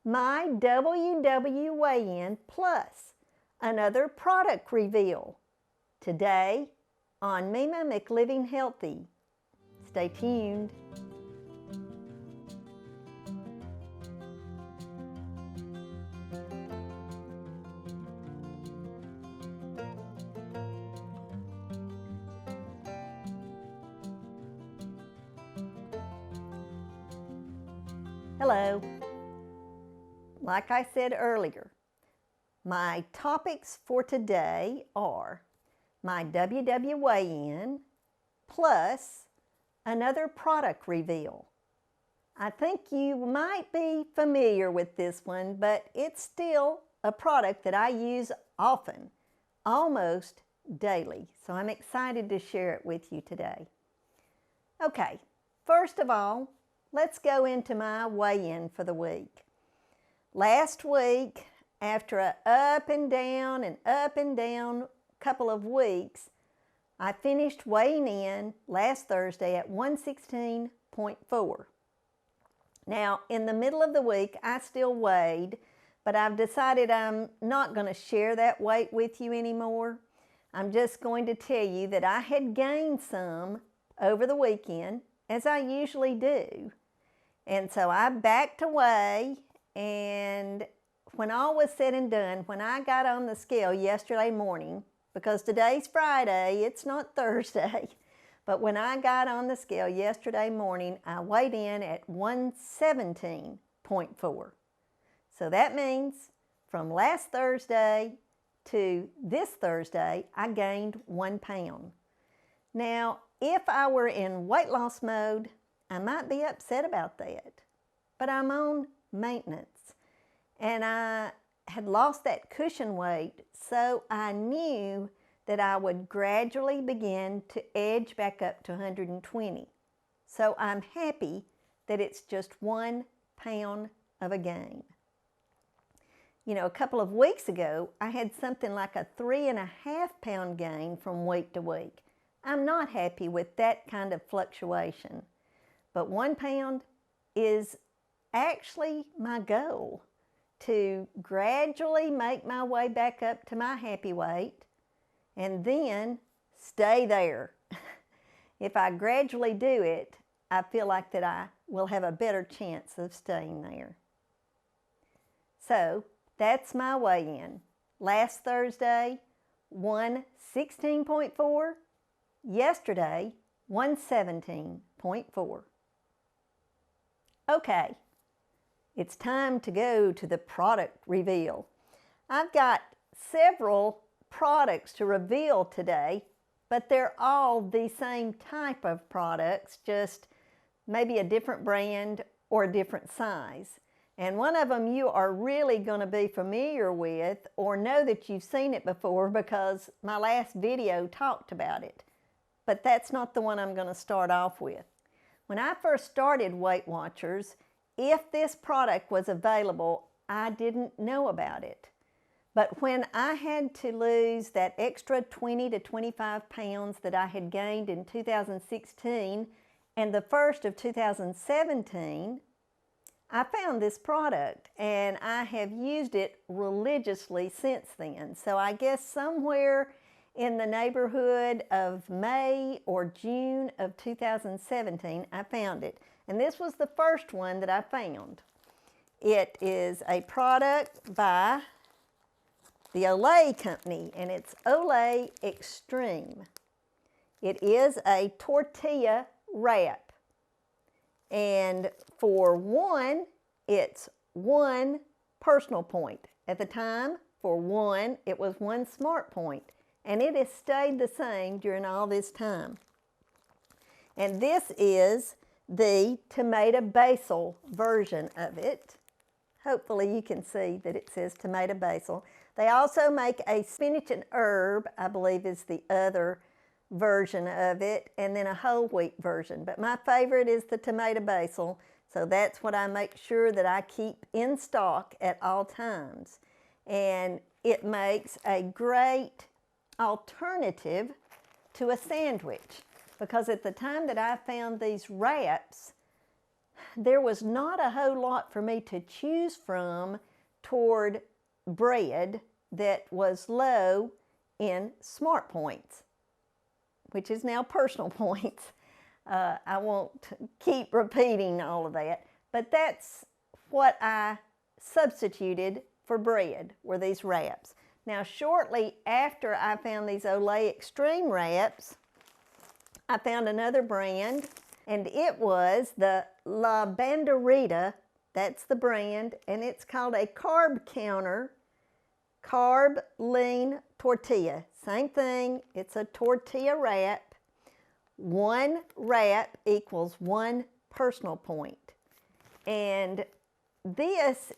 my WW Weigh-In plus another product reveal today on Meema Mc Living Healthy. Stay tuned. Hello. Like I said earlier, my topics for today are my WW Weigh-In plus another product reveal. I think you might be familiar with this one, but it's still a product that I use often, almost daily. So I'm excited to share it with you today. Okay, first of all, let's go into my weigh-in for the week. Last week, after an up and down couple of weeks, I finished weighing in last Thursday at 116.4. Now, in the middle of the week, I still weighed, but I've decided I'm not going to share that weight with you anymore. I'm just going to tell you that I had gained some over the weekend, as I usually do. And so I backed away, and when all was said and done, when I got on the scale yesterday morning, because today's Friday, it's not Thursday, but when I got on the scale yesterday morning, I weighed in at 117.4. So that means from last Thursday to this Thursday, I gained 1 pound. Now, if I were in weight loss mode, I might be upset about that, but I'm on maintenance, and I had lost that cushion weight, so I knew that I would gradually begin to edge back up to 120. So I'm happy that it's just 1 pound of a gain. You know, a couple of weeks ago, I had something like a 3.5 pound gain from week to week. I'm not happy with that kind of fluctuation. But 1 pound is actually my goal, to gradually make my way back up to my happy weight and then stay there. If I gradually do it, I feel like that I will have a better chance of staying there. So that's my weigh-in. Last Thursday, 116.4. Yesterday, 117.4. Okay, it's time to go to the product reveal. I've got several products to reveal today, but they're all the same type of products, just maybe a different brand or a different size. And one of them you are really going to be familiar with or know that you've seen it before because my last video talked about it. But that's not the one I'm going to start off with. When I first started Weight Watchers, if this product was available, I didn't know about it. But when I had to lose that extra 20 to 25 pounds that I had gained in 2016 and the first of 2017, I found this product and I have used it religiously since then. So I guess somewhere in the neighborhood of May or June of 2017, I found it. And this was the first one that I found. It is a product by the Olay company, and it's Olay Extreme. It is a tortilla wrap. And for one, it's 1 personal point. At the time, for one, it was 1 smart point. And it has stayed the same during all this time. And this is the tomato basil version of it. Hopefully you can see that it says tomato basil. They also make a spinach and herb, I believe is the other version of it, and then a whole wheat version. But my favorite is the tomato basil, so that's what I make sure that I keep in stock at all times. And it makes a great alternative to a sandwich, because at the time that I found these wraps, there was not a whole lot for me to choose from toward bread that was low in smart points, which is now personal points. I won't keep repeating all of that, but that's what I substituted for bread, were these wraps. Now, shortly after I found these Olay Extreme wraps, I found another brand, and it was the La Banderita. That's the brand, and it's called a Carb Counter Carb Lean Tortilla. Same thing, it's a tortilla wrap. One wrap equals 1 personal point. And this,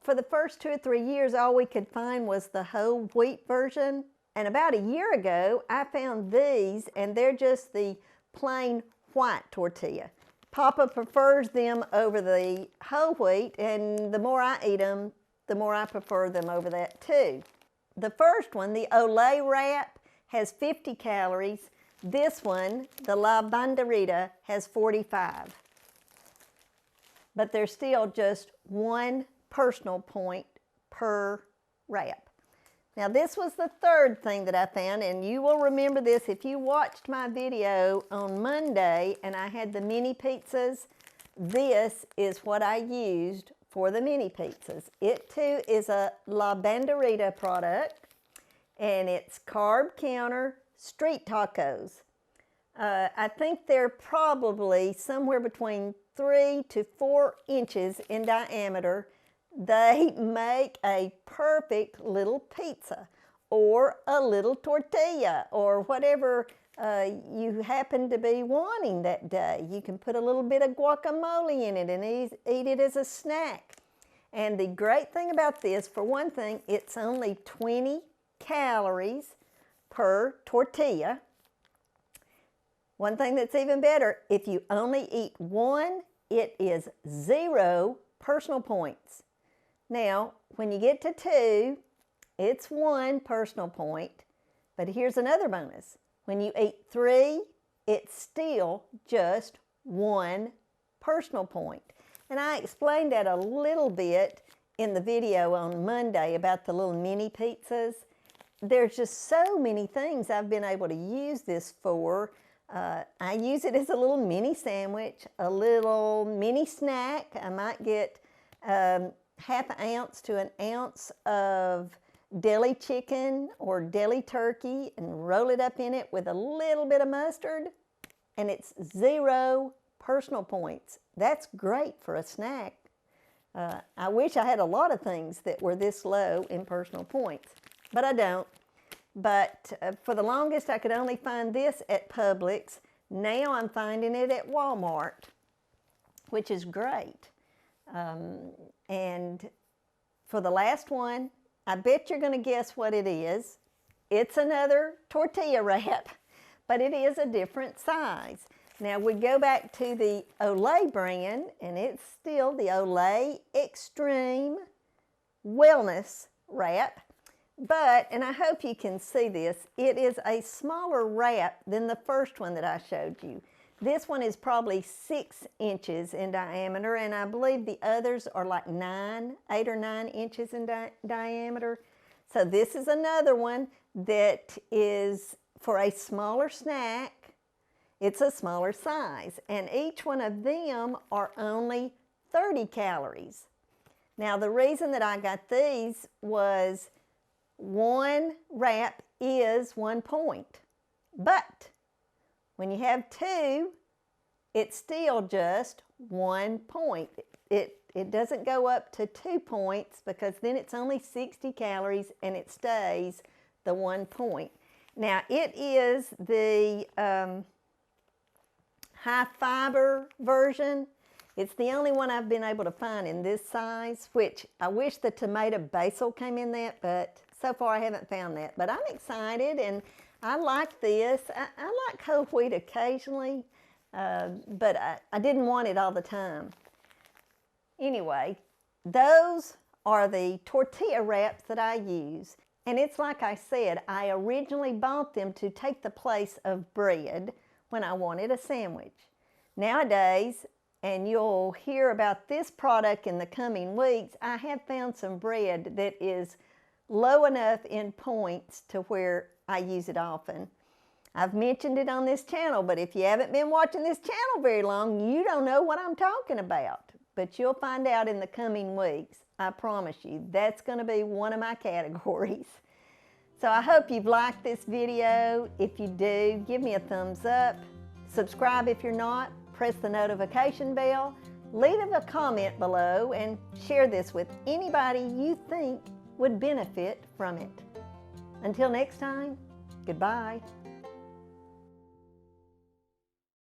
for the first 2 or 3 years, all we could find was the whole wheat version. And about a year ago, I found these, and they're just the plain white tortilla. Papa prefers them over the whole wheat, and the more I eat them, the more I prefer them over that too. The first one, the Olay wrap, has 50 calories. This one, the La Banderita, has 45. But there's still just 1 personal point per wrap. Now, this was the third thing that I found, and you will remember this if you watched my video on Monday and I had the mini pizzas. This is what I used for the mini pizzas. It too is a La Banderita product, and it's Carb Counter Street Tacos. I think they're probably somewhere between 3 to 4 inches in diameter. They make a perfect little pizza or a little tortilla or whatever you happen to be wanting that day. You can put a little bit of guacamole in it and eat it as a snack. And the great thing about this, for one thing, it's only 20 calories per tortilla. One thing that's even better, if you only eat one, it is 0 personal points. Now, when you get to 2, it's 1 personal point, but here's another bonus. When you eat 3, it's still just 1 personal point. And I explained that a little bit in the video on Monday about the little mini pizzas. There's just so many things I've been able to use this for. I use it as a little mini sandwich, a little mini snack. I might get half an ounce to an ounce of deli chicken or deli turkey and roll it up in it with a little bit of mustard, and it's 0 personal points. That's great for a snack. I wish I had a lot of things that were this low in personal points, but I don't. But for the longest, I could only find this at Publix. Now I'm finding it at Walmart, which is great. And for the last one, I bet you're going to guess what it is. It's another tortilla wrap, but it is a different size. Now we go back to the Olay brand, and it's still the Olay Extreme Wellness Wrap. But, and I hope you can see this, it is a smaller wrap than the first one that I showed you. This one is probably 6 inches in diameter, and I believe the others are like 8 or 9 inches in diameter. So this is another one that is for a smaller snack. It's a smaller size, and each one of them are only 30 calories. Now, the reason that I got these was 1 wrap is 1 point, but when you have 2, it's still just 1 point. It doesn't go up to 2 points because then it's only 60 calories and it stays the 1 point. Now, it is the high fiber version. It's the only one I've been able to find in this size, which I wish the tomato basil came in that, but so far I haven't found that. But I'm excited, and I like this. I like whole wheat occasionally, but I didn't want it all the time. Anyway, those are the tortilla wraps that I use. And it's like I said, I originally bought them to take the place of bread when I wanted a sandwich. Nowadays, and you'll hear about this product in the coming weeks. I have found some bread that is low enough in points to where I use it often. I've mentioned it on this channel, but if you haven't been watching this channel very long, you don't know what I'm talking about. But you'll find out in the coming weeks. I promise you, that's going to be one of my categories. So I hope you've liked this video. If you do, give me a thumbs up. Subscribe if you're not. Press the notification bell. Leave a comment below and share this with anybody you think would benefit from it. Until next time, goodbye.